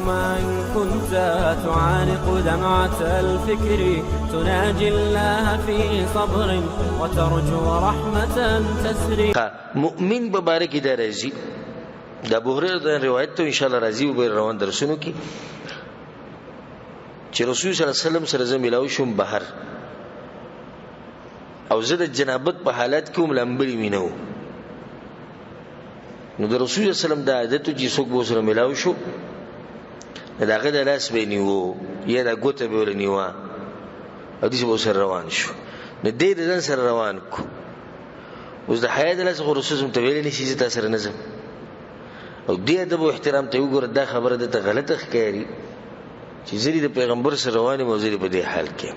يوما كنت تعانق دمعة الفكر تناجي الله في صبر وترجو رحمة تسري. مؤمن ببارك دا رازي دا ابو هريره روایت ته ان شاء الله راځي او روان درسونو کې چې رسول صلی الله علیه وسلم سره زميلاو شوم بهر او زه د جنابت په حالت کې هم لمبري مينو نو د رسول صلی الله علیه وسلم د عادت چې څوک به سره ملاو شو داغه د لاس به نیو یا د ګوته به ورنیو او دې به سره روان شو نو دې د ځان سره روان کو اوس د حیا د لاس رسول الله ته ویل نشي چې تاسو سره نظم او دې ادب او احترام ته وګوره دا خبره د غلطه ښکاری چې زری د پیغمبر سره رواني موزري په دې حال کې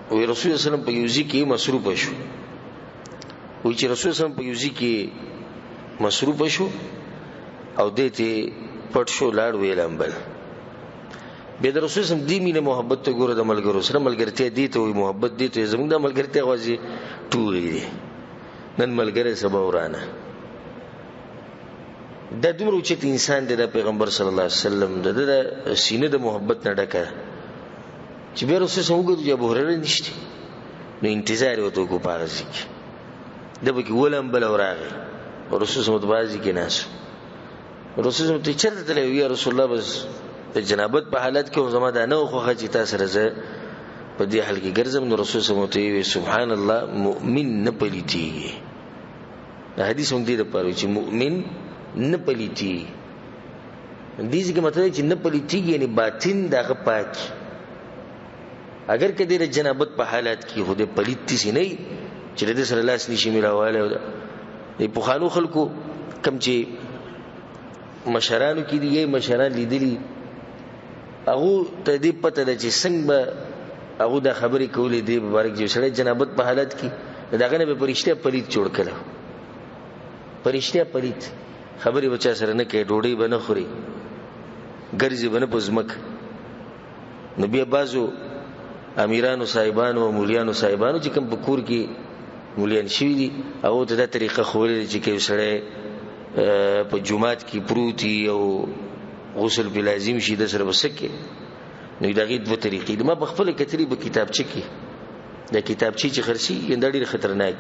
او رسول الله صلی الله علیه وسلم په یوزي کې مصروف شو او چې رسول الله صلی الله علیه وسلم په یوزي کې مصروف شو او دې ته پټ شو لاړ ویلم بل به د رسول سم دی مینه محبت ته ګوره د ملګرو سره ملګرتیا دی ته وي محبت دی ته زموږ د ملګرتیا غوځي ټوغي دي نن ملګری سبا ورانه د دومره چې انسان دی د پیغمبر صلی الله علیه وسلم د سینې د محبت نه ډکه چې به رسول سم وګوري چې ابو هريره نشته نو انتظار وته کو پارځي د به کې ولم بل اوراغه رسول سم متبازي کې ناس رسول سم ته چرته تللی وی رسول الله بس د جنابت په حالت کې زما دا نه خوخه چې تاسو راځه په دې حال کې ګرځم نو رسول سم ته وی سبحان الله مؤمن نه پلیتي دا حدیث هم دې د پاره چې مؤمن نه پلیتی دې څنګه مطلب چې نه پلیتی یعنی باطن دغه پاک اگر کدی د جنابت په حالت کې خو دې پلیتی سي نه چې دې سره لاس نشي ملاواله دې په خانو خلکو کم چې مشرانو کې دي مشران لیدلی هغه ته دې پته ده چې څنګه هغه د خبرې کولې دې مبارک چې سره جنابت په حالت کې داغه نه به پرشته پلیت جوړ کړو پرشته پلیت خبرې بچا سره نه کوي ډوډۍ بنه خوري ګرځي بنه پزمک نبی بازو امیرانو صاحبانو او مولیانو صاحبانو چې کوم پکور کې مولیان شي دي او ته دا طریقه خولې چې کې سره په جمعات کې پروتي او غسل په لازم شي د سره وسکه نو دا غي دوه طریقې ما په خپل کتري په کتابچه کې دا کتابچه چې خرسي یند ډېر خطرناک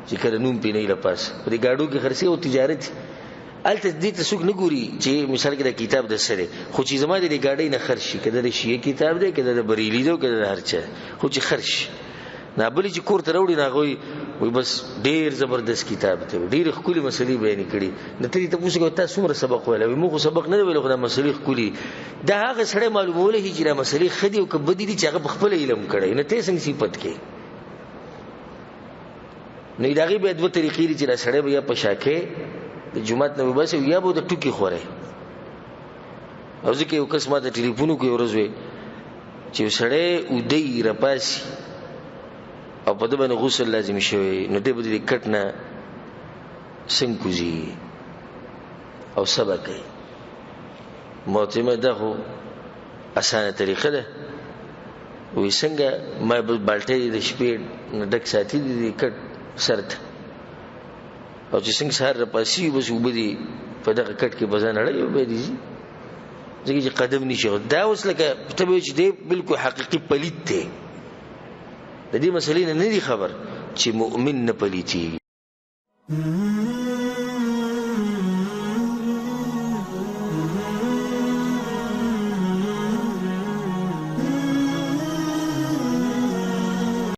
چې کله نوم پینې لپاس په دې گاډو کې خرسي او تجارت الته دې ته څوک نه ګوري چې مثال کې دا کتاب د سره خو چې زما دې گاډي نه خرشي کده د شیعه کتاب دی کده د بریلی دی کده هر چا خو چې خرش نه بلې چې کور ته وروړي نه غوي وي بس ډیر زبردست کتاب دی ډیر خولي مسلې بیان کړي نته ته پوښتنه کوي تاسو څومره سبق ویل موږ سبق نه ویل خو دا مسلې خولي دا هغه سره معلومول هي چې دا مسلې خدي او کبدي دي چې هغه خپل علم کړي نه ته څنګه صفت کې نه داغي به دوه طریقې دي چې دا سره بیا په شاکه د جمعات نه وباسي یا به د ټوکی خوره او ځکه یو قسمه د ټلیفونو کې ورزوي چې سره ودی رپاسي او په دې باندې غسل لازم شوی نو دې بده کټنه څنګه کوزي او سبا کوي معتمد ده خو اسانه طریقه ده وې څنګه ما بالټې د شپې ډک ساتي دي کټ سرت او چې څنګه سره پاسي بس وبدي په دغه کټ کې بزان اړې وبدي ځکه چې قدم نشي دا اوس لکه ته به چې دی بالکل حقيقي پلیت دی د دې مسلې نه دی خبر چې مؤمن نه پلیتی